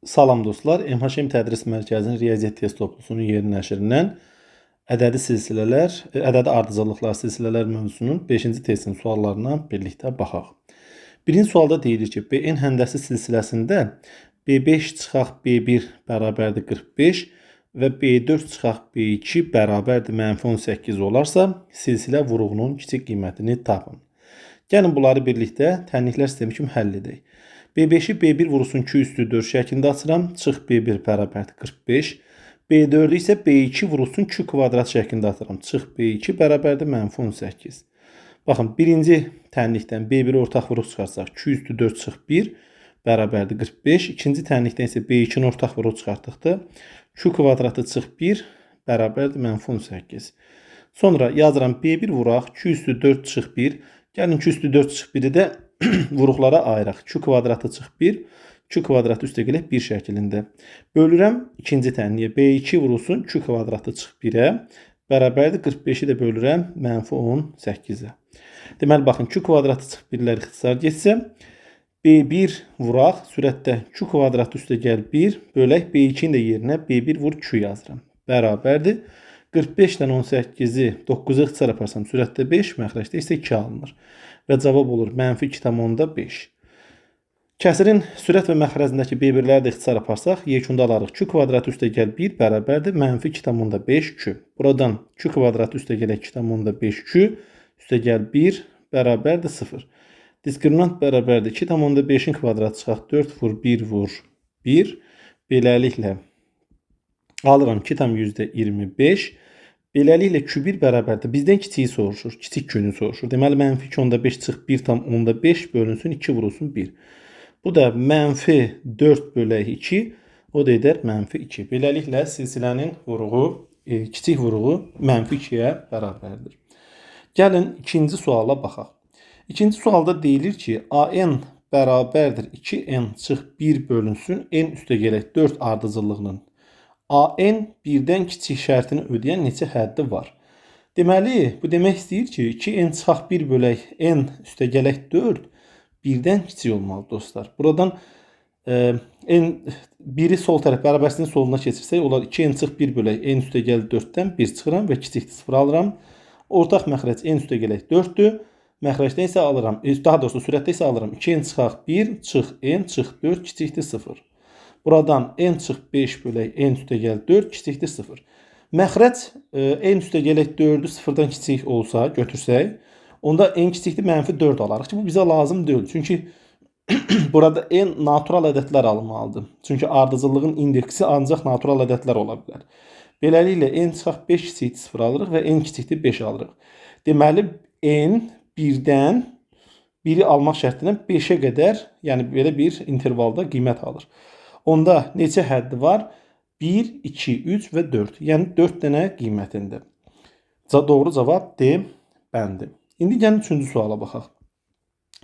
Salam dostlar, MHM Tədris Mərkəzinin riyaziyyat test toplusunun yeni nəşrindən ədədi ardıcıllıqlar silsilələr mövzusunun 5-ci testin suallarına birlikdə baxaq. Birinci sualda deyilir ki, BN həndəsi silsiləsində B5 çıxaq B1 bərabərdir 45 və B4 çıxaq B2 bərabərdir -18 olarsa, silsilə vuruğunun kiçik qiymətini tapın. Gəlin bunları birlikdə tənliklər sistemi kimi həll edək. B5'i B1 vurusun 2 üstü 4 şəklində açıram. Çıx B1 bərabərdir 45. B4'ü isə B2 vurusun 2 kvadrat şəklində atıram. Çıx B2 bərabərdir -18. Baxın, birinci tənlikdən B1 ortaq vuruq çıxarsaq 2 üstü 4 çıx 1 bərabərdir 45. İkinci tənlikdən isə B2'nin ortaq vuruq çıxartdıqda 2 kvadratı çıx 1 bərabərdir -18. Sonra yazıram B1 vuraq 2 üstü 4 çıx 1. Gəlin 2 üstü 4 çıx 1'i də vuruqlara ayıraq. 2 kvadratı çıx 1, 2 kvadratı üstə gələk 1 şəklində. Bölürəm ikinci tənliyə. B2 vurulsun 2 kvadratı çıx 1'ə bərabərdir 45'i də bölürəm -18'ə. Deməli, baxın, 2 kvadratı çıx 1'lər ixtisar getsə, B1 vuraq, sürətdə 2 kvadratı üstə gəl 1, bölək B2'nin də yerinə B1 vur 2 yazıram. Bərabərdir 45'dən 18'i 9'a ixtisar aparsam, sürətdə 5, məxrəcdə isə 2 alınır. Və cavab olur -2,5. Kəsirin sürət və məxrəcindəki B1'ləri də ixtisar aparsaq, yekunda alarıq 2 kvadratı üstə gəl 1 bərabərdir -2,5 2. Buradan 2 kvadratı üstə gələk 2,5 2, üstə gəl 1 bərabərdir 0. Diskriminant bərabərdir 2,5'in kvadratı çıxaq 4 vur 1 vur 1. Beləliklə alıram 2,25. Beləliklə Q1 bərabərdir. Bizdən kiçiyi soruşur. Kiçik Q-nü soruşur. Deməli, -2,5 çıx 1,5 bölünsün 2 vurulsun 1. Bu da -4 bölək 2. O da edər -2. Beləliklə silsilənin vuruğu, kiçik vuruğu -2'yə bərabərdir. Gəlin ikinci suala baxaq. İkinci sualda deyilir ki, AN bərabərdir 2N çıx 1 bölünsün N üstə gələk 4 ardıcıllığının AN birdən kiçik şərtini ödəyən neçə həddi var? Deməli, bu demək istəyir ki, 2N çıxaq 1 bölək N üstə gələk 4 birdən kiçik olmalı dostlar. Buradan biri sol tərəf bərabərsinin soluna keçirsək, olar 2N çıx 1 bölək N üstə gəl 4'dən 1 çıxıram və kiçikdir 0 alıram. Ortaq məxrəc N üstə gələk 4'dür. Məxrəcdə isə alıram, daha doğrusu sürətdə isə alıram 2N çıxaq 1 çıx N çıx 4 kiçikdir 0. Buradan N çıx 5 bölək N üstə gəl 4 kiçikdir 0. Məxrəc N üstə gələk 4'ü 0'dan kiçik olsa götürsək, onda N kiçikdir -4 alarıq ki, bu bizə lazım deyil. Çünki burada N natural ədədlər alınmalıdır. Çünki ardıcıllığın indeksi ancaq natural ədədlər ola bilər. Beləliklə N çıxaq 5 kiçikdir 0 alırıq və N kiçikdir 5 alırıq. Deməli, N birdən 1'i almaq şərtindən 5'ə qədər, yəni belə bir intervalda qiymət alır. Onda neçə həddi var? 1, 2, 3 və 4. Yəni 4 dənə qiymətində. Doğru cavab D bəndi. İndi gəlin 3-cü suala baxaq.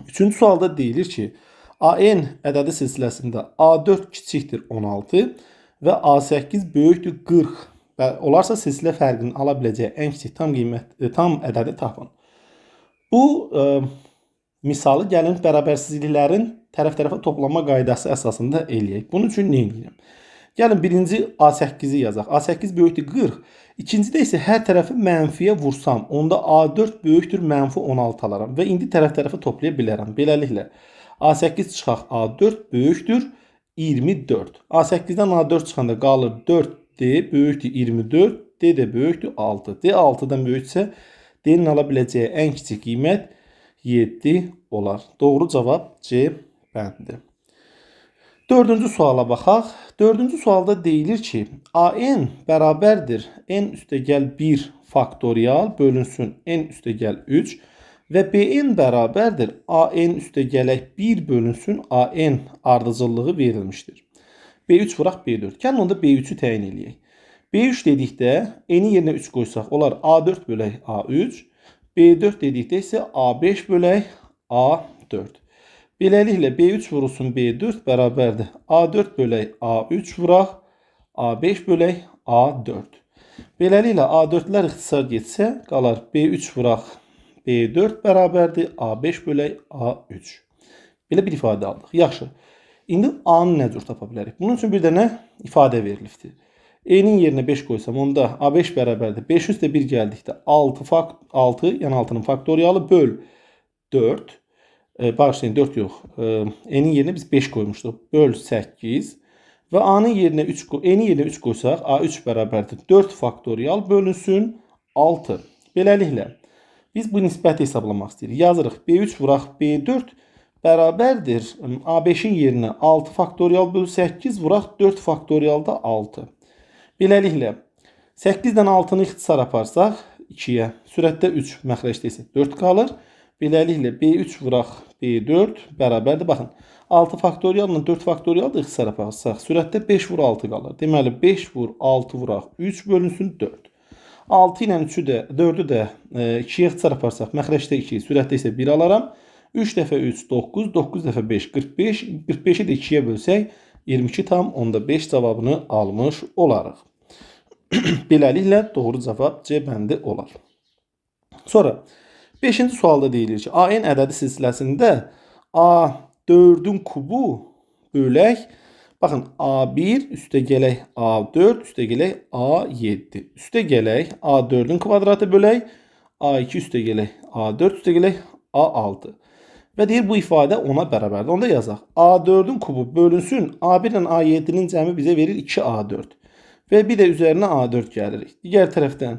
3-cü sualda deyilir ki, AN ədədi silsiləsində A4 kiçikdir 16 və A8 böyükdür 40. Olarsa silsilə fərqinin ala biləcəyi ən kiçik tam ədədi tapın. Bu misalı gəlin bərabərsizliklərin tərəf-tərəfə toplanma qaydası əsasında eləyək. Bunun üçün nə edirəm? Gəlin birinci A8'i yazaq. A8 böyükdür 40. İkincidə isə hər tərəfi mənfiyə vursam, onda A4 böyükdür -16 alaram və indi tərəf-tərəfə toplaya bilərəm. Beləliklə A8 çıxaq A4 böyükdür 24. A8'dən A4 çıxanda qalır 4D böyükdür 24, D də böyükdür 6. D 6'dan böyüksə D'nin ala biləcəyi ən kiçik qiymət 7 olar. Doğru cavab C bəndi. Dördüncü suala baxaq. Dördüncü sualda deyilir ki, AN bərabərdir N üstə gəl 1 faktorial bölünsün N üstə gəl 3 və BN bərabərdir AN üstə gələk 1 bölünsün AN ardıcıllığı verilmişdir. B3 vuraq B4. Gəlin onda B3'ü təyin eləyək. B3 dedikdə N'in yerinə 3 qoysaq, olar A4 bölək A3. B4 dedikdə isə A5 bölək A4. Beləliklə B3 vurulsun B4 bərabərdir A4 bölək A3 vuraq A5 bölək A4. Beləliklə A4'lər ixtisar getsə qalar B3 vuraq B4 bərabərdir A5 bölək A3. Belə bir ifadə aldıq. Yaxşı. İndi A-nı nə cür tapa bilərik? Bunun üçün bir dənə ifadə verilibdir. E-nin yerinə 5 qoysam, onda A5 bərabərdir. 5 üstə 1 gəldikdə 6, yəni 6-nın faktorialı böl 4. Bağışlayın, 4 yox. E-nin yerinə biz 5 qoymuşduq. Böl 8 və A-nın yerinə 3, E-nin yerinə 3 qoysaq, A3 bərabərdir 4 faktorial bölünsün 6. Beləliklə, biz bu nisbəti hesablamaq istəyirik. Yazırıq B3 vuraq B4 bərabərdir A5-in yerinə 6 faktorial bölü 8 vuraq 4 faktorial da 6. Beləliklə 8-dən 6-nı ixtisar aparsaq 2-yə, sürətdə 3, məxrəcdə isə 4 qalır. Beləliklə B3 vuraq B4 bərabərdir. Baxın, 6 faktorialla 4 faktorial da ixtisar aparsaq sürətdə 5 vur 6 qalır. Deməli 5 vur 6 vuraq 3 bölünsün 4. 6 ilə 3-ü də 4-ü də 2-yə ixtisar aparsaq məxrəcdə 2, sürətdə isə 1 alaram. 3 dəfə 3 9, 9 dəfə 5 45, 45-i də 2-yə bölsək 22,5 cavabını almış olarıq. Beləliklə doğru cavab C bəndi olar. Sonra 5-ci sualda deyilir ki, AN ədədi silsiləsində A4-ün kubu bölək, baxın A1 üstə gələk A4 üstə gələk A7 üstə gələk A4-ün kvadratı bölək A2 üstə gələk A4 üstə gələk A6. Və deyir bu ifadə 10-a bərabərdir. Onda yazaq. A4-ün kubu bölünsün. A1 ilə A7-nin cəmi bizə verir 2A4. Və bir də üzərinə A4 gəlirik. Digər tərəfdən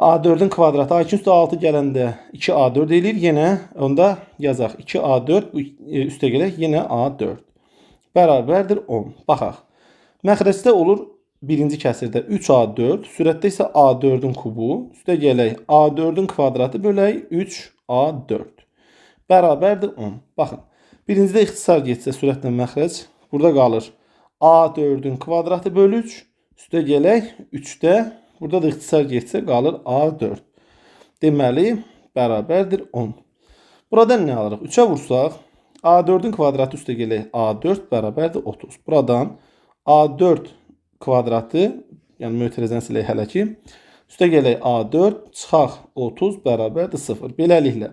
A4-ün kvadratı A2 üstə 6 gələndə 2A4 eləyir. Yenə onda yazaq. 2A4 üstə gələk yenə A4. Bərabərdir 10. Baxaq. Məxrəcdə olur birinci kəsirdə 3A4. Sürətdə isə A4-ün kubu. Üstə gələk A4-ün kvadratı bölək 3A4. Bərabərdir 10. Baxın, birincidə ixtisar getsə sürətlə məxrəc, burada qalır A4-ün kvadratı bölü 3, üstə gələk 3-də, burada da ixtisar getsə qalır A4. Deməli, bərabərdir 10. Buradan nə alırıq? 3-ə vursaq, A4-ün kvadratı üstə gələk A4 bərabərdir 30. Buradan A4 kvadratı, yəni mötərizəni silək hələ ki, üstə gələk A4, çıxaq 30 bərabərdir 0. Beləliklə,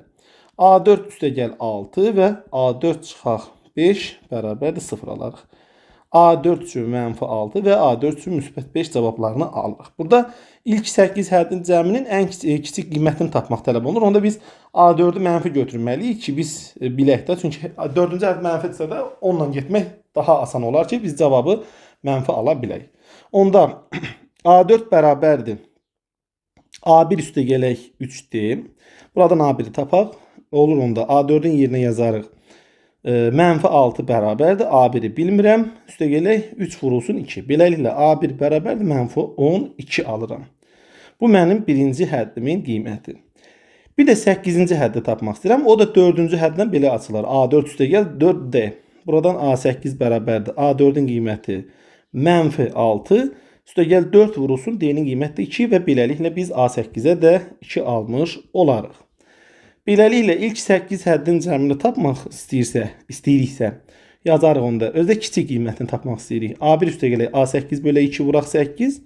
A4 üstə gəl 6 və A4 çıxaq 5 bərabərdir 0 alarıq. A4 üçün mənfi 6 və A4 üçün müsbət 5 cavablarını alırıq. Burada ilk 8 həddin cəminin ən kiçik qiymətini tapmaq tələb olunur. Onda biz A4-ü mənfi götürməliyik ki, biz bilək də. Çünki 4-cü hədd mənfidirsə də onunla getmək daha asan olar ki, biz cavabı mənfi ala bilək. Onda A4 bərabərdir A1 üstə gələk 3D. Buradan A1-i tapaq. Olur onda A4-ün yerinə yazarıq. Mənfi 6 bərabərdir. A1-i bilmirəm. Üstə gələk 3 vurulsun 2. Beləliklə A1 bərabərdir. Mənfi 12 alıram. Bu mənim birinci həddimin qiyməti. Bir də 8-ci həddi tapmaq istəyirəm. O da 4-cü həddən belə açılır. A4 üstə gəl 4D. Buradan A8 bərabərdir. A4-ün qiyməti mənfi 6. Üstə gəl 4 vurulsun. D-nin qiyməti 2 və beləliklə biz A8-ə də 2 almış olarıq. Beləliklə ilk 8 həddin cəmini tapmaq istəyiriksə, yazarıq onda. Özdə kiçik qiymətini tapmaq istəyirik. A1 üstə gələk A8 bölə 2 vuraq 8.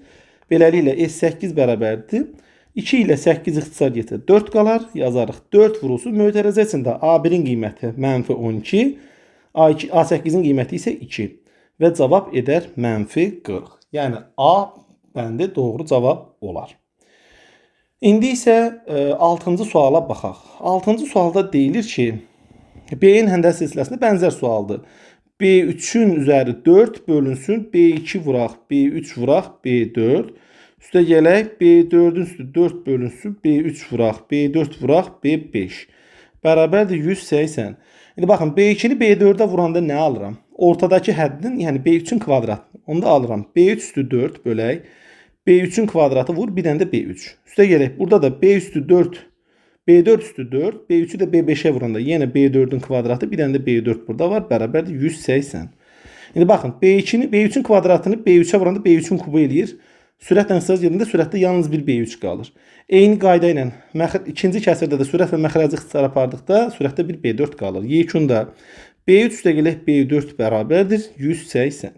Beləliklə S8 bərabərdir. 2 ilə 8 ixtisar getsə 4 qalar. Yazarıq 4 vurulsun. Mötərizə içində A1-in qiyməti mənfi 12. A8-in qiyməti isə 2. Və cavab edər mənfi 40. Yəni A bəndi doğru cavab olar. İndi isə 6-cı suala baxaq. 6-cı sualda deyilir ki, B-in həndəs silsiləsində bənzər sualdır. B3-ün üzəri 4 bölünsün, B2 vuraq, B3 vuraq, B4. Üstə gələk, B4-ün üstü 4 bölünsün, B3 vuraq, B4 vuraq, B5. Bərabərdir 180. İndi baxın, B2-ni B4-ə vuranda nə alıram? Ortadakı həddin, yəni B3-ün kvadratını. Onda alıram. B3 üstü 4 bölək. B3-ün kvadratı vur, bir dənə də B3. Üstə gələk, burada da B üstü 4, B4 üstü 4, B3-ü də B5-ə vuranda yenə B4-ün kvadratı, bir dənə də B4 burada var, bərabərdir 180. İndi baxın, B3-ün kvadratını B3-ə vuranda B3-ün kubu eləyir. Sürətlə ixtisas gedəndə sürətdə yalnız bir B3 qalır. Eyni qayda ilə ikinci kəsirdə də sürət və məxrəci ixtisar apardıqda sürətdə bir B4 qalır. Yekunda B3 üstə gələk B4 bərabərdir 180.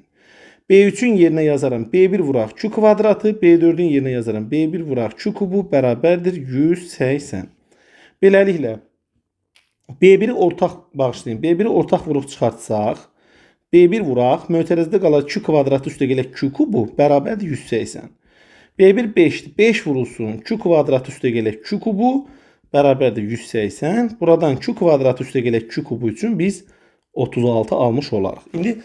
B3-ün yerinə yazaram B1 vuraq Q kvadratı, B4-ün yerinə yazaram B1 vuraq Q kubu bərabərdir 180. Beləliklə B1-i ortaq bağışlayın. B1-i ortaq vurub çıxartsaq, B1 vuraq. Mötərizədə qalar Q kvadratı üstə gələk Q kubu bərabərdir 180. B1 5'dir. 5 vurulsun. Q kvadratı üstə gələk Q kubu bərabərdir 180. Buradan Q kvadratı üstə gələk Q kubu üçün biz 36 almış olarıq. İndi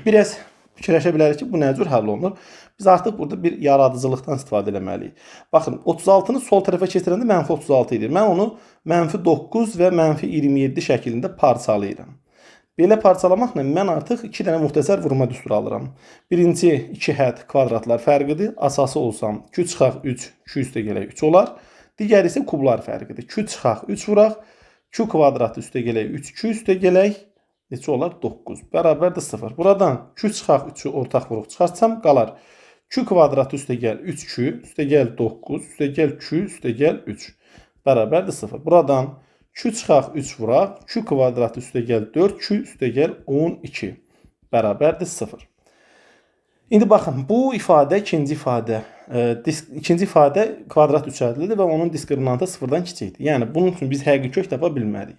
biraz fikirləşə bilərik ki, bu nə cür həll olunur? Biz artıq burada bir yaradıcılıqdan istifadə etməliyik. Baxın, 36-nı sol tərəfə keçirəndə mənfi 36 edir. Mən onu mənfi 9 və mənfi 27 şəklində parçalayıram. Belə parçalamaqla mən artıq 2 dənə müxtəsər vurma düsturu alıram. Birinci 2 hədd kvadratlar fərqidir. Asası olsam Q çıxaq 3, Q üstə gələk 3 olar. Digəri isə kublar fərqidir. Q çıxaq 3 vuraq. Q kvadratı üstə gələk 3, Q üstə gələk neçə olar? 9. Bərabərdir 0. Buradan Q çıxaq 3'ü ortaq vuruq çıxarsam qalar. Q kvadratı üstə gəl 3Q, üstə gəl 9, üstə gəl Q, üstə gəl 3. Bərabərdir 0. Buradan Q çıxaq 3 vuraq. Q kvadratı üstə gəl 4, Q üstə gəl 12. Bərabərdir 0. İndi baxın, bu ifadə ikinci ifadə. İkinci ifadə kvadrat üçədlidir və onun diskriminantı 0-dan kiçikdir. Yəni, bunun üçün biz həqiqi kök tapa bilmərik.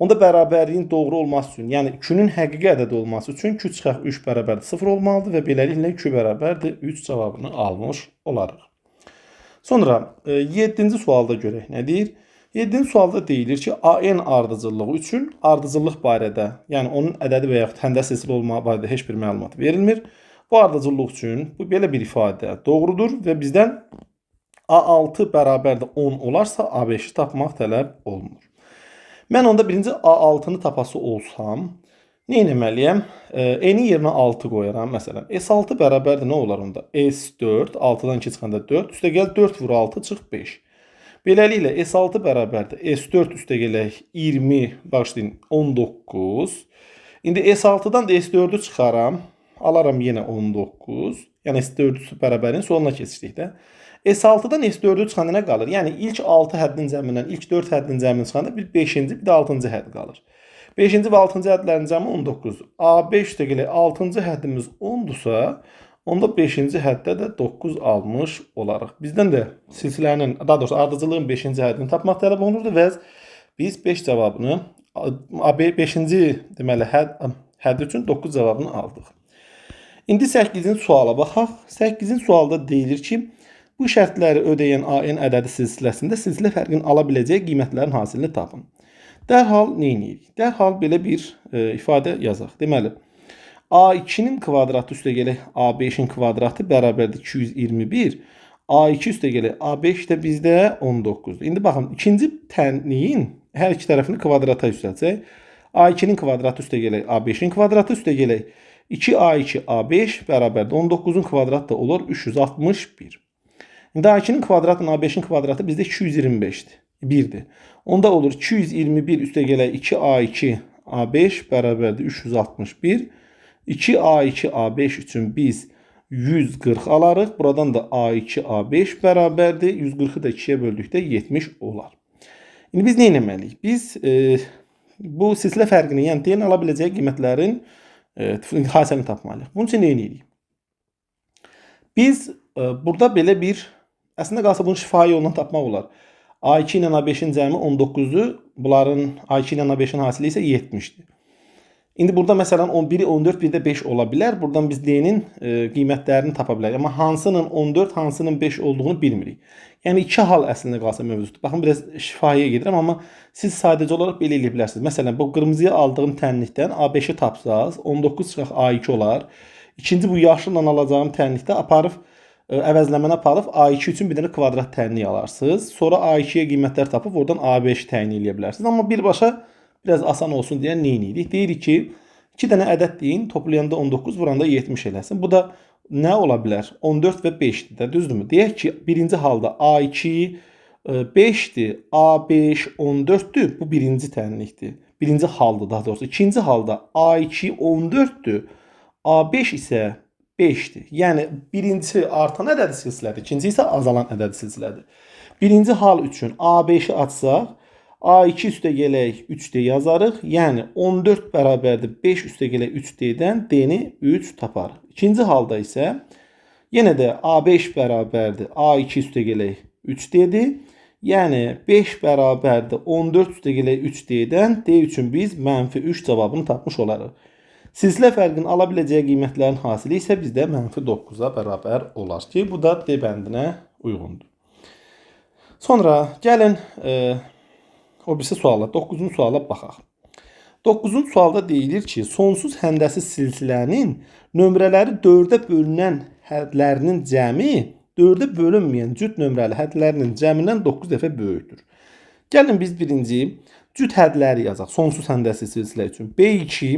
Onda bərabərliyin doğru olması üçün, yəni Q-nün həqiqi ədəd olması üçün Q çıxaq 3 bərabərdir 0 olmalıdır və beləliklə Q bərabərdir 3 cavabını almış olarıq. Sonra 7-ci sualda görək nə deyir? 7-ci sualda deyilir ki, AN ardıcıllığı üçün ardıcıllıq barədə, yəni onun ədədi və yaxud həndə silsilə olmağı barədə heç bir məlumat verilmir. Bu ardıcıllıq üçün bu belə bir ifadə doğrudur və bizdən A6 bərabərdir 10 olarsa A5'i tapmaq tələb olunur. Mən onda birinci A6'nı tapası olsam, nə etməliyəm? N-in yerinə 6 qoyaram. Məsələn, S6 bərabərdir nə olar onda? S4, 6-dan 2 çıxanda 4, üstə gəl 4 vur 6, çıx 5. Beləliklə, S6 bərabərdir. S4 üstə gələk 20, başlayın, 19. İndi S6-dan da S4'ü çıxaram. Alaram yenə 19. Yəni S4'ü bərabərin sonuna keçdikdə. S6-dan S4'ü çıxanda nə qalır? Yəni ilk 6 həddin cəmindən ilk 4 həddin cəmini çıxanda bir 5-ci, bir də 6-cı hədd qalır. 5-ci və 6-cı həddlərin cəmi 19. A5 üstə gələk 6-cı həddimiz 10-dursa, onda 5-ci həddə də 9 almış olarıq. Bizdən də silsilənin, daha doğrusu ardıcılığın 5-ci həddini tapmaq tələb olunurdu və biz 5 cavabını, 5-ci deməli hədd üçün 9 cavabını aldıq. İndi 8-ci suala baxaq. 8-ci sualda deyilir ki, bu şərtləri ödəyən AN ədədi silsiləsində silsilə fərqinin ala biləcəyi qiymətlərin hasilini tapın. Dərhal nə edirik? Dərhal belə bir ifadə yazaq. Deməli, A2'nin kvadratı üstə gələk A5'in kvadratı bərabərdir 221. A2 üstə gələk A5 də bizdə 19'dur. İndi baxın, ikinci tənliyin hər iki tərəfini kvadrata yüksəltsək. A2'nin kvadratı üstə gələk A5'in kvadratı üstə gələk 2A2 A5 bərabərdir 19'un kvadratı da olur 361. İndi A2'nin kvadratı, A5'in kvadratı bizdə 225'dir. 1'dir. Onda olur 221 üstə gələk 2A2 A5 bərabərdir 361. 2A2 A5 üçün biz 140 alarıq. Buradan da A2 A5 bərabərdir. 140'ı da 2'yə böldükdə 70 olar. İndi biz nə etməliyik? Biz bu silsilə fərqini, yəni D-nin ala biləcəyi qiymətlərin hasilini tapmalıyıq. Bunun üçün nə edirik? Biz burada belə bir, əslində qalsa bunu şifahi yolla tapmaq olar. A2 ilə A5'in cəmi 19'dur. Bunların A2 ilə A5'in hasili isə 70'dir. İndi burada məsələn 11'i 14, bir də 5 ola bilər. Buradan biz D-nin qiymətlərini tapa bilərik. Amma hansının 14, hansının 5 olduğunu bilmirik. Yəni iki hal əslində qalsa mövzudur. Baxın, biraz şifahiyə gedirəm, amma siz sadəcə olaraq belə eləyə bilərsiniz. Məsələn, bu qırmızıya aldığım tənlikdən A5'i tapsaz, 19 çıxaq A2 olar. İkinci bu yaşılla alacağım tənlikdə aparıb əvəzləməni aparıb A2 üçün bir dənə kvadrat tənlik alarsınız. Sonra A2'yə qiymətlər tapıb oradan A5 təyin edə bilərsiniz. Amma birbaşa biraz asan olsun deyə nə edirik? Deyirik ki, 2 dənə ədəd deyin, toplayanda 19, vuranda 70 eləsin. Bu da nə ola bilər? 14 və 5'dir də, düzdürmü? Deyək ki, birinci halda A2 5'dir, A5 14'dür. Bu birinci tənlikdir. Birinci halda daha doğrusu. İkinci halda A2 14'dür. A5 isə 5'dir. Yəni birinci artan ədədi silsilədir, ikinci isə azalan ədədi silsilədir. Birinci hal üçün A5'i açsaq, A2 üstə gələk 3D yazarıq. Yəni 14 bərabərdir 5 üstə gələk 3D'dən D-ni 3 taparıq. İkinci halda isə yenə də A5 bərabərdir A2 üstə gələk 3D'dir. Yəni 5 bərabərdir 14 üstə gələk 3D'dən D üçün biz -3 cavabını tapmış olarıq. Silsilə fərqinin ala biləcəyi qiymətlərin hasili isə bizdə -9-a bərabər olar ki, bu da D bəndinə uyğundur. Sonra gəlin o birisi suala, 9-cu suala baxaq. 9-cu sualda deyilir ki, sonsuz həndəsi silsilənin nömrələri 4-ə bölünən hədlərinin cəmi 4-ə bölünməyən cüt nömrəli hədlərinin cəmindən 9 dəfə böyükdür. Gəlin biz birinci cüt hədləri yazaq. Sonsuz həndəsi silsilə üçün B2,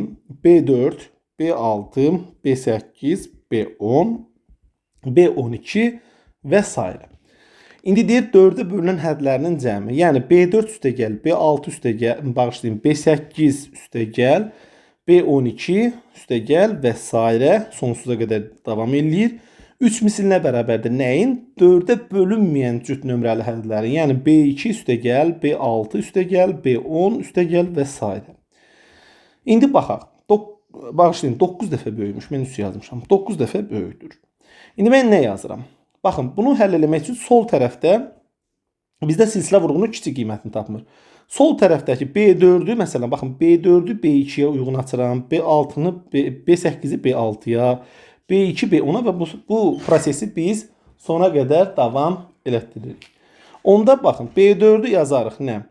B4, B6, B8, B10, B12 və s. İndi deyir 4-ə bölünən hədlərinin cəmi. Yəni B4 üstəgəl, B6 üstəgəl, bağışlayın, B8 üstəgəl, B12 üstəgəl və s. sonsuza qədər davam eləyir. 3 misilinə bərabərdir nəyin? 4-ə bölünməyən cüt nömrəli hədlərin. Yəni B2 üstəgəl, B6 üstəgəl, B10 üstəgəl və s. İndi baxaq. Bağışlayın, 9 dəfə böyükmüş. Mən 3 yazmışam. 9 dəfə böyükdür. İndi mən nə yazıram? Baxın, bunu həll eləmək üçün sol tərəfdə bizdə silsilə vurğunun kiçik qiymətini tapmır. Sol tərəfdəki B4'ü, məsələn, baxın, B4'ü B2-yə uyğun açıram, B6'nı B8'i B6'ya, B2 B10'a və bu prosesi biz sona qədər davam elətdiririk. Onda baxın, B4'ü yazarıq nə?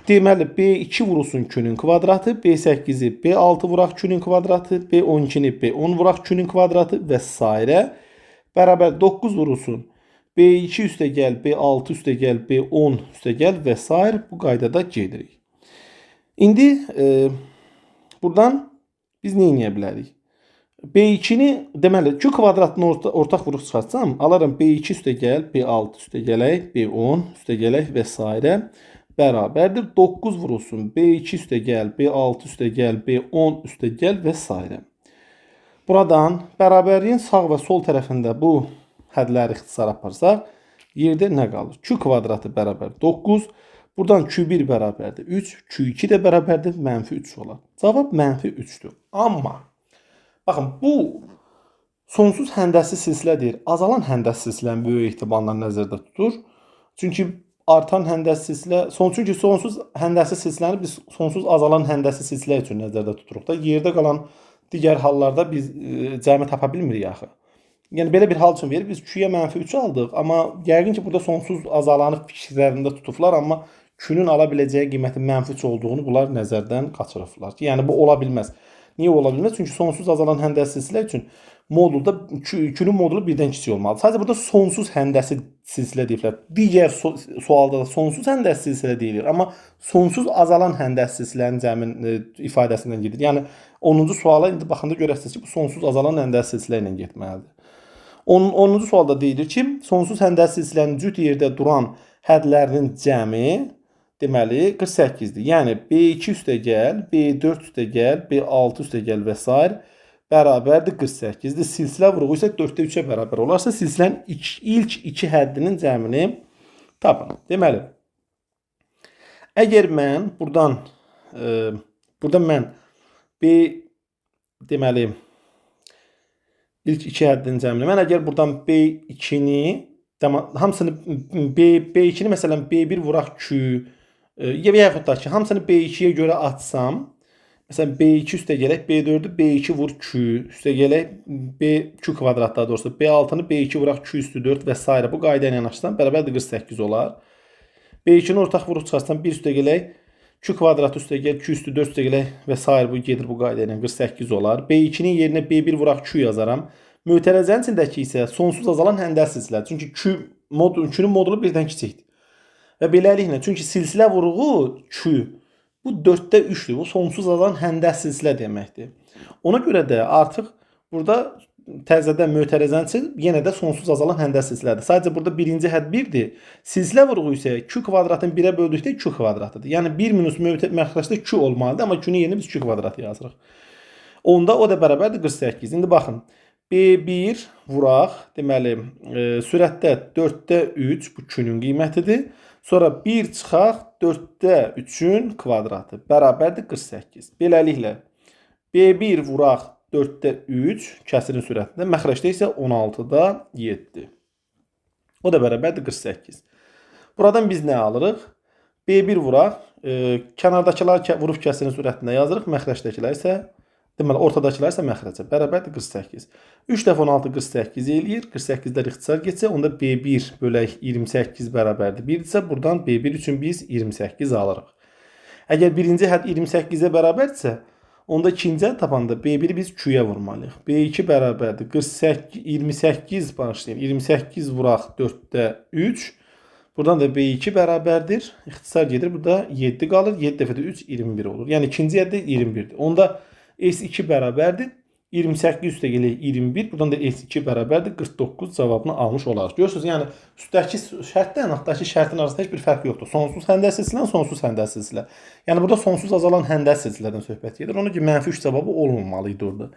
Deməli, B2 vurulsun Q-nin kvadratı, B8'i B6 vuraq Q-nin kvadratı, B12'ni B10 vuraq Q-nin kvadratı və s. Bərabər 9 vurulsun B2 üstəgəl, B6 üstəgəl, B10 üstəgəl və s. Bu qaydada gedirik. İndi buradan biz nə edə bilərik? B2'ni deməli Q kvadratını ortaq vuruq çıxartsam, alaram B2 üstəgəl, B6 üstəgələk, B10 üstəgələk və s. bərabərdir 9 vurulsun B2 üstəgəl, B6 üstəgəl, B10 üstəgəl və s. Buradan bərabərliyin sağ və sol tərəfində bu hədləri ixtisar aparsaq, yerdə nə qalır? Q kvadratı bərabər 9, buradan Q1 bərabərdir 3, Q2 də bərabərdir -3 olar. Cavab -3'dür. Amma baxın, bu sonsuz həndəsi silsilə deyir. Azalan həndəsi silsilənin böyük ehtimalla nəzərdə tutur. Çünki artan həndəsi silsilə, çünki sonsuz həndəsi silsiləni biz sonsuz azalan həndəsi silsilə üçün nəzərdə tuturuq da. Yerdə qalan digər hallarda biz cəmi tapa bilmirik axı. Yəni belə bir hal üçün verir. Biz Q-yə -3 aldıq, amma yəqin ki burada sonsuz azalanı fikirlərində tutublar, amma Q-nun ala biləcəyi qiymətin -3 olduğunu bunlar nəzərdən qaçırıblar. Yəni bu ola bilməz. Niyə ola bilməz? Çünki sonsuz azalan həndəsi silsilə üçün modulda Q-nun modulu birdən kiçik olmalı. Sadəcə burada sonsuz həndəsi silsilə deyiblər. Digər sualda da sonsuz həndəsi silsilə deyilir, amma sonsuz azalan həndəsi silsilənin cəmin ifadəsindən gedir. Yəni 10-cu suala indi baxanda görərsiniz ki, bu sonsuz azalan həndəsi silsilə ilə getməlidir. 10-cu sualda deyilir ki, sonsuz həndəsi silsilənin cüt yerdə duran hədlərinin cəmi deməli 48'dir. Yəni B2 üstəgəl, B4 üstəgəl, B6 üstəgəl və s. bərabərdir 48'dir. Silsilə vuruğu isə 4'də 3'ə bərabər olarsa, silsilənin ilk 2 həddinin cəmini tapın. Deməli, əgər mən buradan mən deməli ilk 2 həddinin cəmini, mən əgər buradan B2'ni hamısını B2'ni məsələn B1 vuraq Q yaxud da ki, hamısını B2'yə görə açsam, məsələn B2 üstəgələk B4'ü B2 vur Q üstəgələk Q kvadrat daha doğrusu B6'nı B2 vuraq Q üstü 4 və s. bu qayda ilə yanaşsam bərabərdir 48 olar. B2'ni ortaq vuruq çıxarsam 1 üstəgələk Q kvadrat üstəgəl Q üstü 4 üstəgələk və s. bu gedir bu qayda ilə 48 olar. B2'nin yerinə B1 vuraq Q yazaram. Mötərəzənin içindəki isə sonsuz azalan həndəsi silsilədir. Çünki Q-nun modulu birdən kiçikdir. Və beləliklə, çünki silsilə vuruğu Q bu 4'də 3'dür. Bu sonsuz azalan həndəsi silsilə deməkdir. Ona görə də artıq burada təzədən mötərəzənin yenə də sonsuz azalan həndəsi silsilədir. Sadəcə burada birinci hədd 1'dir. Silsilə vuruğu isə Q kvadratın 1'ə böldükdə Q kvadratıdır. Yəni 1 minus məxrəcdə Q olmalıdır, amma Q-nun yerinə biz Q kvadratı yazırıq. Onda o da bərabərdir 48. İndi baxın. B1 vuraq, deməli, sürətdə 4'də 3 bu Q-nun qiymətidir. Sonra 1 çıxaq 4'də 3'ün kvadratı bərabərdir 48. Beləliklə B1 vuraq 4'də 3 kəsirin sürətində, məxrəcdə isə 16'da 7. O da bərabərdir 48. Buradan biz nə alırıq? B1 vuraq, kənardakılar vurub kəsirin sürətində yazırıq, məxrəcdəkilər isə Deməli, ortadakılar isə məxrəcə bərabərdir 48. 3 dəfə 16 48 eləyir. 48-lər ixtisar getsə, onda B1 bölək 28 bərabərdir 1-dirsə, buradan B1 üçün biz 28 alırıq. Əgər birinci hədd 28-ə bərabərdirsə, onda ikinci hədd tapanda B1-i biz Q-yə vurmalıyıq. B2 bərabərdir 48, 28 bağışlayın. 28 vuraq 4-də 3. Buradan da B2 bərabərdir. İxtisar gedir. Burada 7 qalır. 7 dəfə də 3 21 olur. Yəni ikinci həddə 21-dir. Onda S2 bərabərdir. 28 üstə gəlir 21. Buradan da S2 bərabərdir. 49 cavabını almış olarıq. Görürsünüz, yəni üstdəki şərtlə altdakı şərtin arasında heç bir fərq yoxdur. Sonsuz həndəl silsilə, sonsuz həndəl silsilə. Yəni burada sonsuz azalan həndəl silsilədən söhbət gedir. Ona görə -3 cavabı olmamalı idi orada.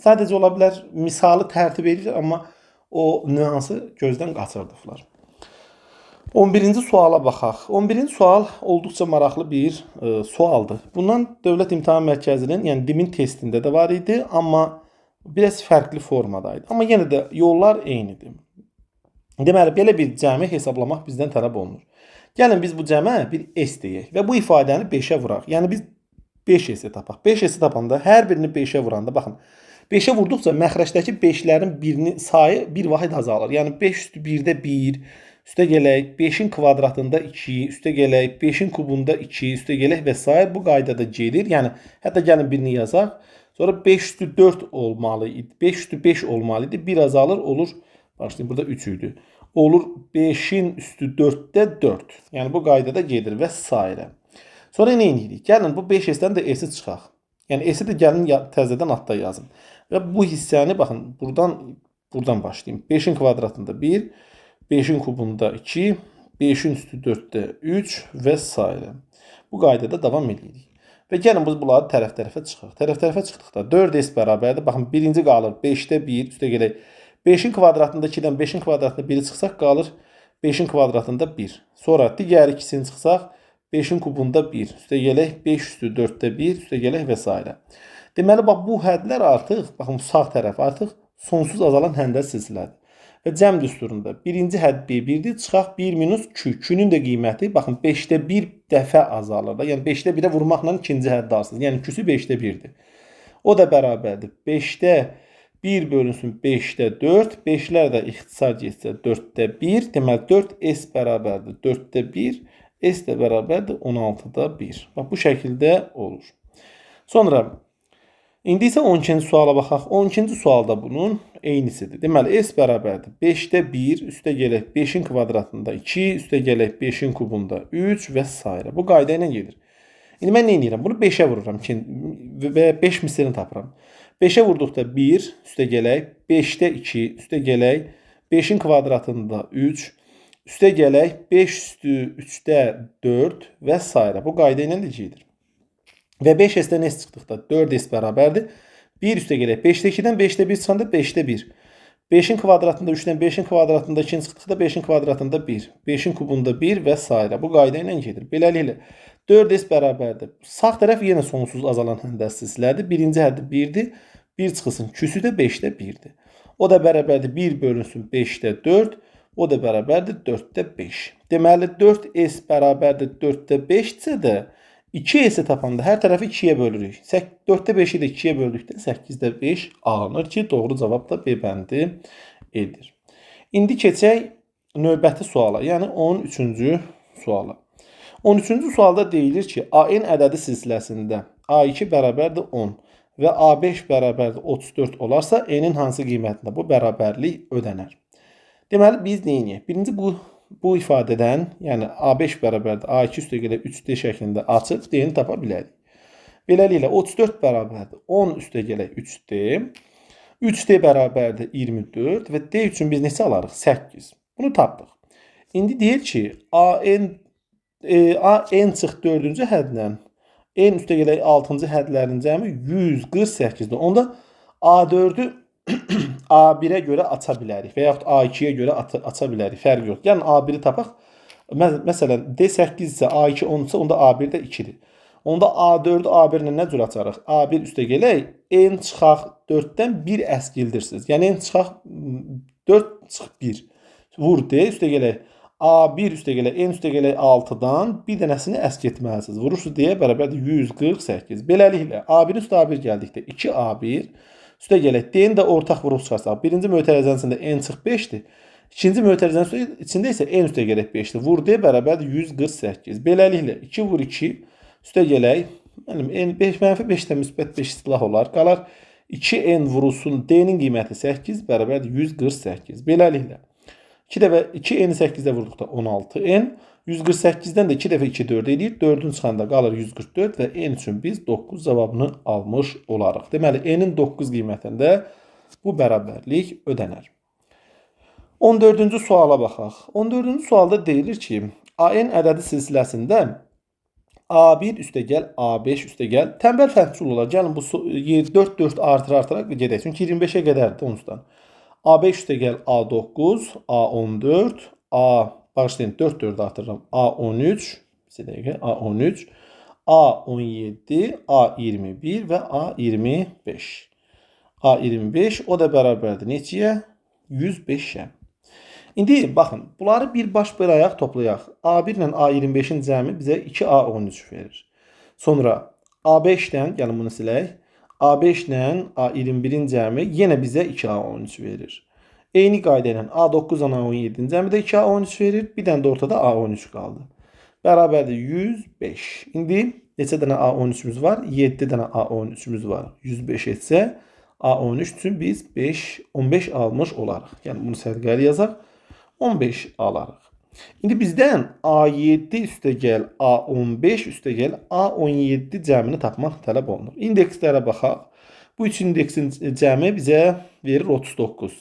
Sadəcə ola bilər misalı tərtib edir, amma o nüansı gözdən qaçırdılar. 11-ci suala baxaq. 11-ci sual olduqca maraqlı bir sualdır. Bundan Dövlət İmtahan Mərkəzinin, yəni DİM-in testində də var idi, amma biraz fərqli formadaydı. Amma yenə də yollar eynidir. Deməli, belə bir cəmi hesablamaq bizdən tələb olunur. Gəlin biz bu cəmə bir S deyək və bu ifadəni 5-ə vuraq. Yəni biz 5S tapaq. 5S tapanda hər birini 5-ə vuranda, baxın, 5-ə vurduqca məxrəcdəki 5-lərin birinin sayı bir vahid azalır. Yəni 5 üstü 1-də 1, üstə gələk 5-in kvadratında 2, üstə gələk 5-in kubunda 2, üstə gələk və s. bu qaydada gedir. Yəni hətta gəlin birini yazaq. Sonra 5 üstü 4 olmalı idi. 5 üstü 5 olmalı idi. 1 azalır, olur. Başlayın, burada 3 idi. Olur 5-in üstü 4-də 4. Yəni bu qaydada gedir və s. Sonra nə edirik? Gəlin bu 5S-dən də S-i çıxaq. Yəni S-i də gəlin təzədən altda yazın. Və bu hissəni baxın, buradan başlayayım. 5-in kvadratında 1, 5-in kubunda 2, 5-in üstü 4-də 3 və s. Bu qaydada davam edirik. Və gəlin biz bunları tərəf-tərəfə çıxaq. Tərəf-tərəfə çıxdıqda 4S bərabərdir. Baxın, birinci qalır 5-də 1, üstə gələk 5-in kvadratında 2-dən 5-in kvadratında 1-i çıxsaq qalır 5-in kvadratında 1. Sonra digər ikisini çıxsaq 5-in kubunda 1, üstə gələk 5 üstü 4-də 1, üstə gələk və s. Deməli, bax, bu hədlər artıq, baxın, sağ tərəf artıq sonsuz azalan həndəl silsilədir. Və cəm düsturunda birinci hədd B1-dir, çıxaq 1 minus Q. Q-nün də qiyməti, baxın, 5-də 1 dəfə azalır da. Yəni 5-də 1-ə vurmaqla ikinci həddi alırsınız. Yəni Q-sü 5-də 1-dir. O da bərabərdir. 5-də 1 bölünsün 5-də 4. 5-lər də ixtisar getsə 4-də 1. Deməli, 4S bərabərdir 4-də 1. S də bərabərdir 16-da 1. Bax, bu şəkildə olur. Sonra İndi isə 12-ci suala baxaq. 12-ci sualda bunun eynisidir. Deməli, S bərabərdir 5-də 1, üstə gələk 5-in kvadratında 2, üstə gələk 5-in kubunda 3 və s. Bu qayda ilə gedir. İndi mən nə edirəm? Bunu 5-ə vururam və 5 misilini tapıram. 5-ə vurduqda 1, üstə gələk 5-də 2, üstə gələk 5-in kvadratında 3, üstə gələk 5 üstü 3-də 4 və s. Bu qayda ilə də gedir. Və 5S-dən S çıxdıqda 4S bərabərdir. 1 üstə gələk 5-də 2-dən 5-də 1 çıxanda 5-də 1. 5-in kvadratında 3-dən 5-in kvadratında 2 çıxdıqda 5-in kvadratında 1. 5-in kubunda 1 və s. Bu qayda ilə gedir. Beləliklə 4S bərabərdir. Sağ tərəf yenə sonsuz azalan həndəl silsilədir. Birinci həddi 1-dir. 1 çıxılsın. Küsü də 5-də 1-dir. O da bərabərdir 1 bölünsün 5-də 4. O da bərabərdir 4-də 5. Deməli 4S bərabərdir 4-də 5-dirsə də 2S-i tapanda hər tərəfi 2-yə bölürük. 4-də 5-i də 2-yə böldükdə 8-də 5 alınır ki, doğru cavab da B bəndi edir. İndi keçək növbəti suala, yəni 13-cü suala. 13-cü sualda deyilir ki, AN ədədi silsiləsində A2 bərabərdir 10 və A5 bərabərdir 34 olarsa, N-in hansı qiymətində bu bərabərlik ödənər? Deməli, biz neyiniyək? Birinci bu ifadədən, yəni A5 bərabərdir A2 üstə gələk 3D şəklində açıb D-ni tapa bilərik. Beləliklə 34 bərabərdir 10 üstə gələk 3D. 3D bərabərdir 24 və D üçün biz neçə alarıq? 8. Bunu tapdıq. İndi deyir ki, AN çıx 4-cü həddən N üstə gələk 6-cı hədlərin cəmi 148-dir. Onda A4-ü A1-ə görə aça bilərik və yaxud A2-yə görə aça bilərik. Fərq yox. Yəni A1-i tapaq. Məsələn, D8 isə A2 10 isə onda A1 də 2-dir. Onda A4-ü A1-ilə nə cür açarıq? A1 üstə gələk N çıxaq 4-dən 1 əskildirsiniz. Yəni N çıxaq 4 çıx 1. Vur D üstə gələk A1 üstəgələ n üstəgələ 6-dan bir dənəsini əsk etməlisiniz. Vurursunuz deyə bərabərdir 148. Beləliklə A1 üstə A1 gəldikdə 2A1 üstəgələ d-ni də ortaq vurub çıxarsaq. Birinci mötərizənin içində n çıx 5-dir. İkinci mötərizənin içində isə n üstəgələk 5-dir. Vur d bərabərdir 148. Beləliklə 2 vur 2 üstəgələk n 5 mənfi 5-dən müsbət 5 istilah olar. Qalar 2n vurulsun d-nin qiyməti 8 bərabərdir 148. Beləliklə 2 dəfə 2n-i 8-də vurduqda 16n, 148-dən də 2 dəfə 2 4 edir. 4-ün çıxanda qalır 144 və n üçün biz 9 cavabını almış olarıq. Deməli, n-in 9 qiymətində bu bərabərlik ödənər. 14-cü suala baxaq. 14-cü sualda deyilir ki, AN ədədi silsiləsində A1 üstəgəl A5 üstəgəl tənbəl fərqçül olar. Gəlin bu 4 artıraq gedək. Çünki 25-ə qədərdir onsuzdan. A5 üstəgəl A9, A14, bağışlayın 4 artırıram. A13, bir dəqiqə, A13, A17, A21 və A25. A25 o da bərabərdir neçəyə? 105-ə. İndi baxın, bunları birbaş bir ayaq toplayaq. A1 ilə A25-in cəmi bizə 2A13 verir. Sonra A5-dən, gəlin bunu silək. A5 ilə A21-in cəmi yenə bizə 2A13 verir. Eyni qayda ilə A9 ilə A17-in cəmi də 2A13 verir. Bir dənə də ortada A13 qaldı. Bərabərdir 105. İndi neçə dənə A13-ümüz var? 7 dənə A13-ümüz var. 105 etsə A13 üçün biz 15 almış olarıq. Yəni bunu sərgəli yazaq. 15 alarıq. İndi bizdən A7 üstəgəl A15 üstəgəl A17 cəmini tapmaq tələb olunur. İndekslərə baxaq. Bu üç indeksin cəmi bizə verir 39.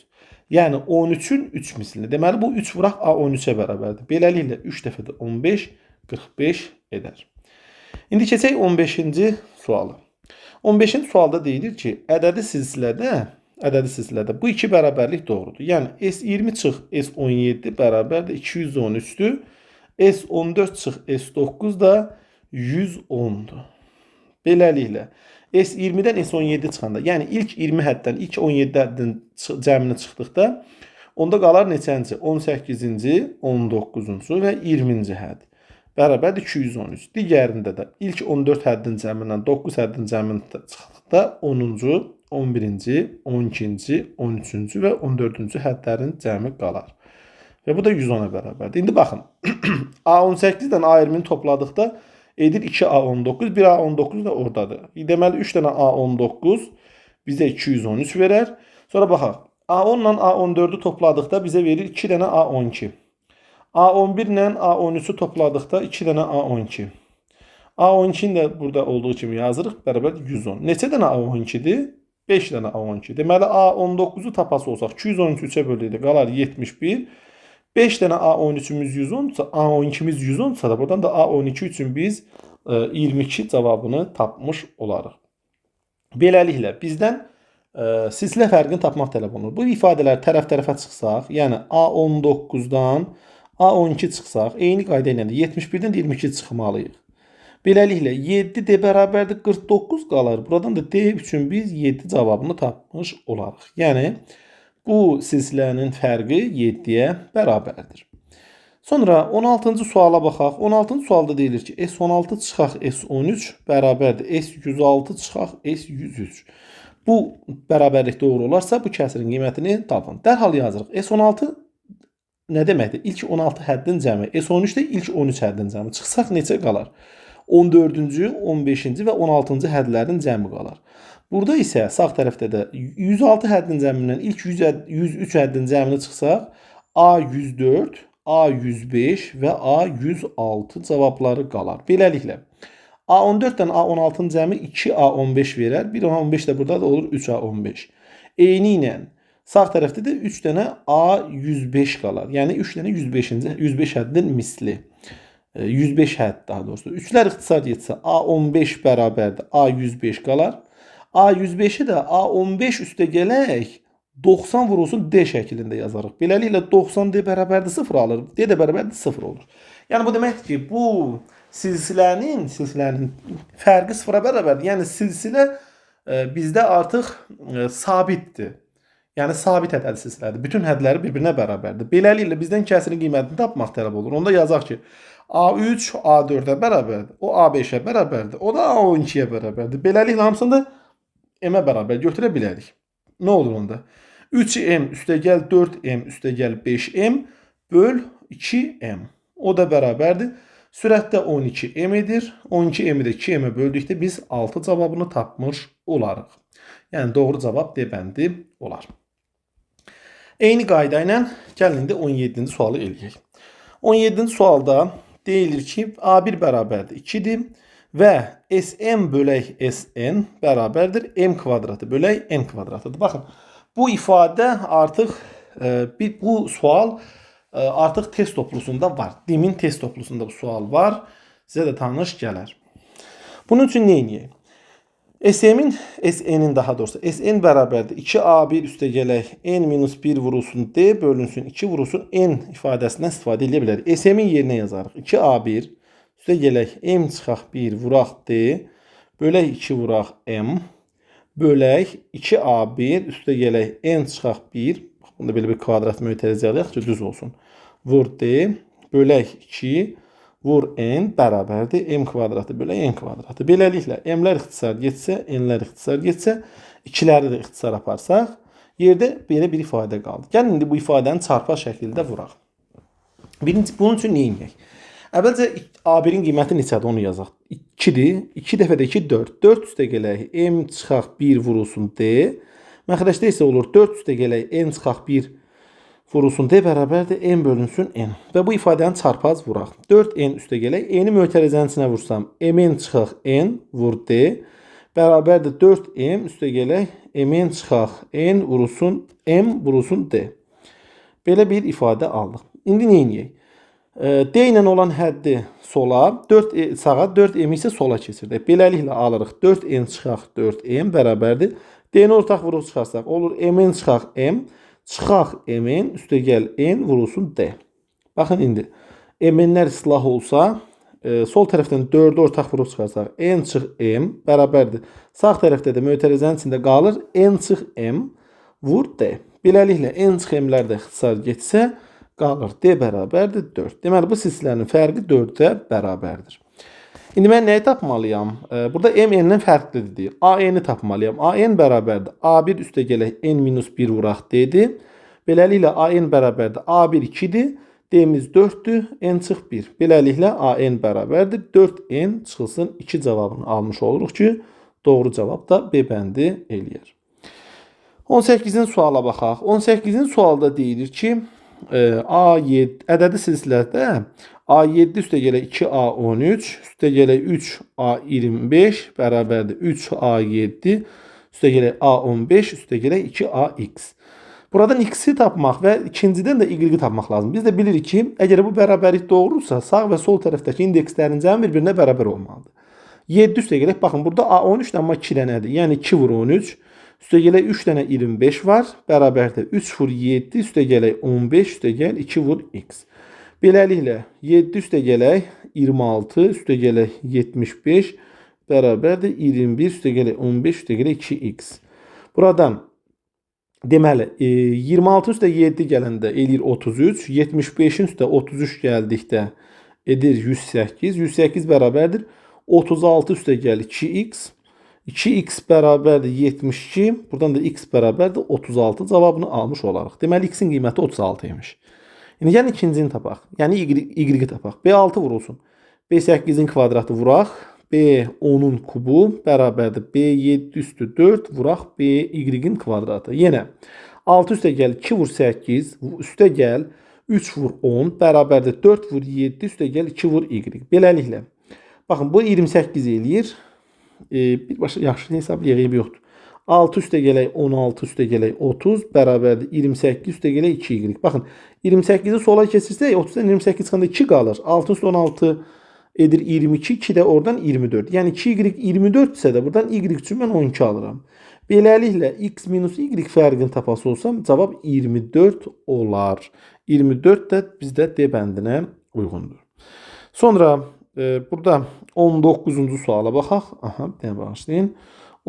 Yəni 13-ün 3 mislini. Deməli bu 3 vuraq A13-ə bərabərdir. Beləliklə 3 dəfə də 15 45 edər. İndi keçək 15-ci suala. 15-ci sualda deyilir ki, ədədi silsilədə bu iki bərabərlik doğrudur. Yəni S20 çıx S17 bərabərdir 213-dür. S14 çıx S9 da 110-dur. Beləliklə S20-dən S17 çıxanda, yəni ilk 20 həddən, ilk 17 həddən cəmini çıxdıqda onda qalar neçənci? 18-ci, 19-cu və 20-ci hədd. Bərabərdir 213. Digərində də ilk 14 həddin cəmindən 9 həddin cəmini çıxdıqda 10-cu, 11-ci, 12-ci, 13-cü və 14-cü hədlərin cəmi qalar. Və bu da 110-a bərabərdir. İndi baxın. A18-dən A20-ni topladıqda edir 2A19, 1A19 da oradadır. Deməli 3 dənə A19 bizə 213 verər. Sonra baxaq. A10 ilə A14-ü topladıqda bizə verir 2 dənə A12. A11 ilə A13-ü topladıqda 2 dənə A12. A12-ni də burada olduğu kimi yazırıq. Bərabər 110. Neçə dənə A12-dir? 5 dənə A12. Deməli A19-u tapası olsaq 213 3-ə bölüydü. Qalar 71. 5 dənə A13-ümüz 110-sa, A12-miz 110-sa da buradan da A12 üçün biz 22 cavabını tapmış olarıq. Beləliklə bizdən silsilə fərqini tapmaq tələb olunur. Bu ifadələr tərəf-tərəfə çıxsaq, yəni A19-dan A12 çıxsaq, eyni qayda ilə 71-dən 22 çıxmalıyıq. Beləliklə 7 D bərabərdir 49 qalır. Buradan da D üçün biz 7 cavabını tapmış olarıq. Yəni bu silsilənin fərqi 7-yə bərabərdir. Sonra 16-cı suala baxaq. 16-cı sualda deyilir ki, S16 çıxaq S13 bərabərdir S106 çıxaq S103. Bu bərabərlik doğru olarsa bu kəsirin qiymətini tapın. Dərhal yazırıq. S16 nə deməkdir? İlk 16 həddin cəmi. S13 də ilk 13 həddin cəmi. Çıxsaq neçə qalar? 14-cü, 15-ci və 16-cı hədlərin cəmi qalar. Burada isə sağ tərəfdə də 106 həddin cəmindən ilk 103 həddin cəmini çıxsaq, A104, A105 və A106 cavabları qalar. Beləliklə, A14-dən A16-nın cəmi 2A15 verər. 1A15 də burada da olur 3A15. Eyni ilə sağ tərəfdə də 3 dənə A105 qalar. Yəni 3 dənə 105 həddin misli. 105 hədd daha doğrusu. 3-lər ixtisar etsə A15 bərabərdir A105 qalar. A105-i də A15 üstə gələk 90 vurulsun D şəklində yazarıq. Beləliklə 90 D bərabərdir 0 alır. D də bərabərdir 0 olur. Yəni bu deməkdir ki, bu silsilənin fərqi 0-a bərabərdir. Yəni silsilə bizdə artıq sabitdir. Yəni sabit ədəd silsilədir. Bütün hədləri bir-birinə bərabərdir. Beləliklə bizdən kəsirin qiymətini tapmaq tələb olur. Onda yazaq ki, A3 A4-ə bərabərdir. O A5-ə bərabərdir. O da A12-yə bərabərdir. Beləliklə hamısını da M-ə bərabər götürə bilərik. Nə olur onda? 3M üstəgəl 4M üstəgəl 5M böl 2M. O da bərabərdir. Sürətdə 12M edir. 12M'i də 2M'ə böldükdə biz 6 cavabını tapmış olarıq. Yəni doğru cavab D bəndi olar. Eyni qayda ilə gəlin indi 17-ci sualı eləyək. 17-ci sualda deyilir ki, A1 bərabərdir 2-dir və Sm bölək Sn bərabərdir M kvadratı bölək N kvadratıdır. Baxın, bu ifadə artıq bu sual artıq test toplusunda var. Dimin test toplusunda bu sual var. Sizə də tanış gələr. Bunun üçün nə edəyək? S'nin daha doğrusu Sn bərabərdir 2A1 üstəgələk N-1 vurulsun D bölünsün 2 vurulsun N ifadəsindən istifadə edə bilərik. S'nin yerinə yazarıq. 2A1 üstəgələk M çıxaq 1 vuraq D bölək 2 vuraq M bölək 2A1 üstəgələk N çıxaq 1. Bunda belə bir kvadrat mötərizə yazaq ki, düz olsun. Vur D bölək 2 vur N bərabərdir M kvadratı bölək N kvadratı. Beləliklə M'lər ixtisar getsə, N'lər ixtisar getsə, ikiləri də ixtisar aparsaq, yerdə belə bir ifadə qaldı. Gəlin indi bu ifadəni çarpaz şəklində vuraq. Bunun üçün nə edək? Əvvəlcə A1-in qiyməti neçədir onu yazaq. 2-dir. 2 dəfə də 2 4. 4 üstəgələk M çıxaq 1 vurulsun D. Məxrəcdə isə olur 4 üstəgələk N çıxaq 1 vurulsun D bərabərdir M bölünsün N. Və bu ifadəni çarpaz vuraq. 4N üstəgələk N-i mötərizənin içinə vursam Mn çıxaq N vur D bərabərdir 4M üstəgələk Mn çıxaq N vurulsun M vurulsun D. Belə bir ifadə aldıq. İndi nə edək? D ilə olan həddi sola, sağa, 4M isə sola keçirdək. Beləliklə alırıq 4N çıxaq 4M bərabərdir. D-ni ortaq vurub çıxarsaq olur Mn çıxaq M çıxaq Mn üstəgəl N vurulsun D. Baxın indi M'lər islah olsa, sol tərəfdən 4-ü ortaq vurub çıxarsaq N çıx M bərabərdir. Sağ tərəfdə də mötərizənin içində qalır N çıx M vur D. Beləliklə N çıx M-lər də ixtisar getsə qalır D bərabərdir 4. Deməli bu silsilənin fərqi 4-ə bərabərdir. İndi mən nəyi tapmalıyam? Burada M N-dən fərqlidir. AN-i tapmalıyam. AN bərabərdir. A1 üstəgələk N-1 vuraq D-dir. Beləliklə AN bərabərdir. A1 2-dir. D-miz 4-dür. N çıx 1. Beləliklə AN bərabərdir. 4N çıxılsın 2 cavabını almış oluruq ki, doğru cavab da B bəndi eləyər. 18-ci suala baxaq. 18-ci sualda deyilir ki, A7 ədədi silsilədə A7 üstəgələk 2A13 üstəgələk 3A25 bərabərdir 3A7 üstəgələk A15 üstəgələk 2AX. Buradan X-i tapmaq və ikincidən də Y-i tapmaq lazım. Biz də bilirik ki, əgər bu bərabərlik doğrudursa, sağ və sol tərəfdəki indekslərin cəmi bir-birinə bərabər olmalıdır. 7 üstəgələk, baxın burada A13 amma 2 dənədir. Yəni 2 vur 13 üstəgələk 3 dənə 25 var. Bərabərdir 3 vur 7 üstəgələk 15 üstəgəl 2 vur X. Beləliklə 7 üstəgələk 26 üstəgələk 75 bərabərdir 21 üstəgələk 15 üstəgələk 2x. Buradan deməli 26 üstə 7 gələndə eləyir 33, 75-in üstə 33 gəldikdə edir 108. 108 bərabərdir 36 üstəgəl 2x. 2x bərabərdir 72. Buradan da x bərabərdir 36 cavabını almış olaraq. Deməli x-in qiyməti 36 imiş. İndi gəlin ikincini tapaq. Yəni y-i tapaq. B6 vurulsun. B8-in kvadratı vuraq. B10-un kubu bərabərdir. B7 üstü 4 vuraq. B-in kvadratı. Yenə 6 üstə gəl 2 vur 8 üstə gəl 3 vur 10 bərabərdir 4 vur 7 üstə gəl 2 vur y. Beləliklə baxın bu 28 eləyir. Birbaşa yaxşı hesablayaq yoxdur. 6 üstə gələk 16 üstə gələk 30 bərabərdir 28 üstə gələk 2y. Baxın 28-i sola keçirsək 30-dan 28 çıxanda 2 qalır. 6 üstə 16 edir 22, 2 də oradan 24. Yəni 2y 24 isə də buradan y üçün mən 12 alıram. Beləliklə x minus y fərqini tapası olsam cavab 24 olar. 24 də bizdə D bəndinə uyğundur. Sonra burada 19-cu suala baxaq. Aha, bir dənə bağışlayın.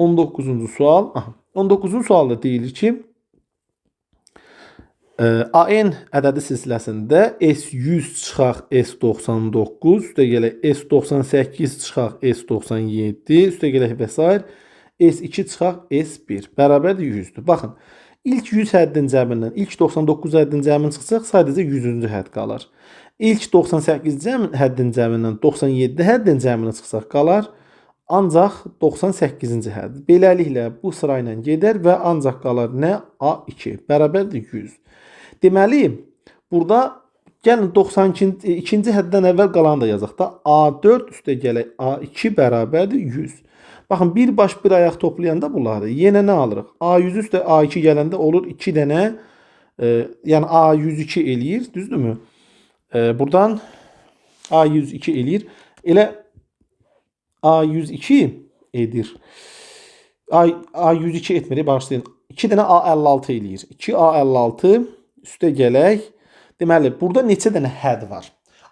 19-cu sual. 19-cu sualda deyilir ki, AN ədədi silsiləsində S100 çıxaq S99, üstə gələk S98 çıxaq S97, üstə gələk və s. S2 çıxaq S1 bərabərdir 100-dür. Baxın, ilk 100 həddin cəmindən ilk 99 həddin cəmini çıxsaq, sadəcə 100-cü hədd qalar. İlk 98 həddin cəmindən 97 həddin cəmini çıxsaq qalar, ancaq 98-ci hədd. Beləliklə, bu sıra ilə gedər və ancaq qalar nə? A2 bərabərdir 100. Deməli, burada gəlin 92-ci həddən əvvəl qalanı da yazaq da. A4 üstə gələk A2 bərabərdir 100. Baxın, bir baş bir ayaq toplayanda bunları yenə nə alırıq? A100 üstə A2 gələndə olur 2 dənə, yəni A102 eləyir, düzdürmü? Buradan A102 eləyir. Elə A102 edir. A102 etmir, bağışlayın. 2 dənə A56 eləyir. 2 A56 üstə gələk. Deməli, burada neçə dənə hədd var?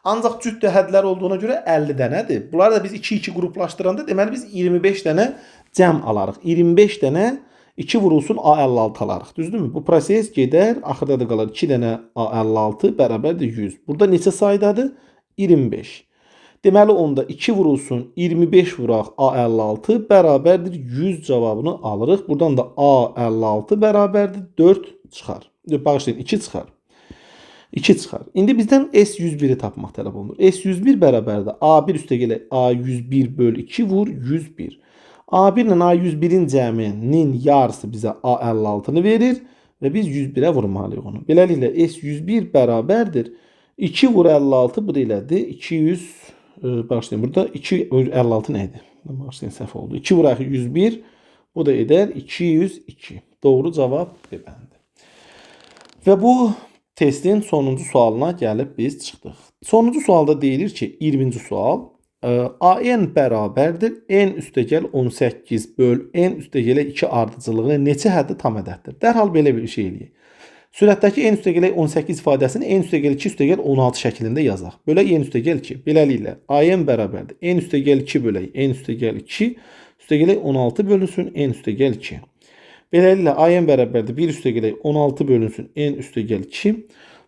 Ancaq cüt hədlər olduğuna görə 50 dənədir. Bunları da biz 2-2 qruplaşdıranda deməli biz 25 dənə cəm alarıq. 25 dənə 2 vurulsun A56 alarıq. Düzdürmü? Bu proses gedər, axırda da qalar 2 dənə A56 bərabərdir 100. Burada neçə saydadır? 25. Deməli onda 2 vurulsun 25 vuraq A56 bərabərdir 100 cavabını alırıq. Buradan da A56 bərabərdir 4 çıxar. Bağışlayın, 2 çıxar. 2 çıxar. İndi bizdən S101-i tapmaq tələb olunur. S101 bərabərdir A1 üstə gələk A101 böl 2 vur 101. A1 ilə A101-in cəminin yarısı bizə A56-nı verir və biz 101-ə vurmalıyıq onu. Beləliklə S101 bərabərdir 2 vur 56, bu da elədir 200, bağışlayın, burada 256 nə idi? Bağışlayın, səhv oldu. 2 vuraq 101, bu da edər 202. Doğru cavab B-bəndir. Və bu testin sonuncu sualına gəlib biz çıxdıq. Sonuncu sualda deyilir ki, 20-ci sual, AN bərabərdir N üstəgəl 18 böl N üstəgələ 2 ardıcılığına neçə həddi tam ədəddir? Dərhal belə bir şey eləyək. Sürətdəki N üstəgələ 18 ifadəsini N üstəgəl 2 üstəgəl 16 şəklində yazaq. Bölək N üstəgəl 2. Beləliklə, AN bərabərdir N üstəgəl 2 bölək N üstəgəl 2 üstəgələ 16 bölünsün N üstəgəl 2. Beləliklə, AN bərabərdir 1 üstəgələk 16 bölünsün N üstəgəl 2.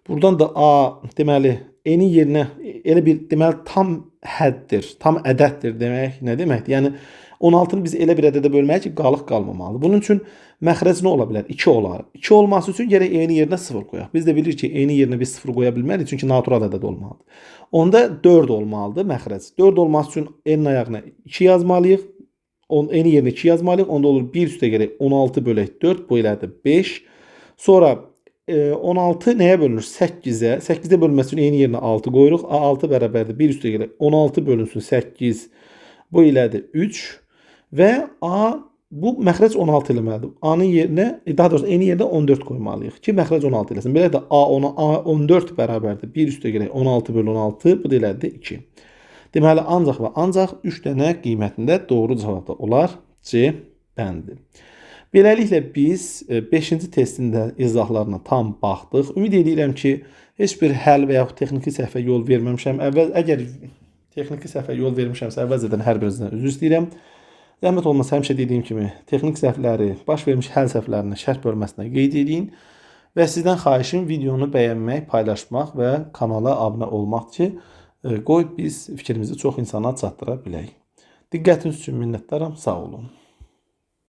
Buradan da A, deməli, N-in yerinə elə bir, deməli, tam həddir, tam ədəddir demək nə deməkdir? Yəni, 16-nı biz elə bir ədədə bölməyik ki, qalıq qalmamalı. Bunun üçün məxrəc nə ola bilər? 2 olar. 2 olması üçün gərək N-in yerinə 0 qoyaq. Biz də bilirik ki, N-in yerinə biz 0 qoya bilmərik, çünki natural ədəd olmalıdır. Onda 4 olmalıdır məxrəc. 4 olması üçün N-in ayağına 2 yazmalıyıq. N-in yerinə 2 yazmalıyıq. Onda olur 1 üstəgələk 16 bölək 4. Bu elədir 5. Sonra 16 nəyə bölünür? 8-ə. 8-ə bölünməsi üçün N-in yerinə 6 qoyuruq. A6 bərabərdir 1 üstəgələk 16 bölünsün 8. Bu elədir 3. Və A, bu məxrəc 16 eləməlidir. A-nın yerinə, daha doğrusu N-in yerinə 14 qoymalıyıq ki, məxrəc 16 eləsin. Belə də A14 bərabərdir 1 üstəgələk 16 bölü 16. Bu da elədir 2. Deməli, ancaq və ancaq 3 dənə qiymətində doğru cavabda olar. C bəndir. Beləliklə biz 5-ci testində izahlarına tam baxdıq. Ümid edirəm ki, heç bir həll və yaxud texniki səhvə yol verməmişəm. Əgər texniki səhvə yol vermişəmsə, əvvəlcədən hər birinizdən üzr istəyirəm. Zəhmət olmasa həmişə dediyim kimi, texnik səhvləri, baş vermiş həll səhvlərini şərh bölməsinə qeyd edin. Və sizdən xahişim videonu bəyənmək, paylaşmaq və kanala abunə olmaq ki, qoy biz fikrimizi çox insana çatdıra bilək. Diqqətiniz üçün minnətdaram, sağ olun.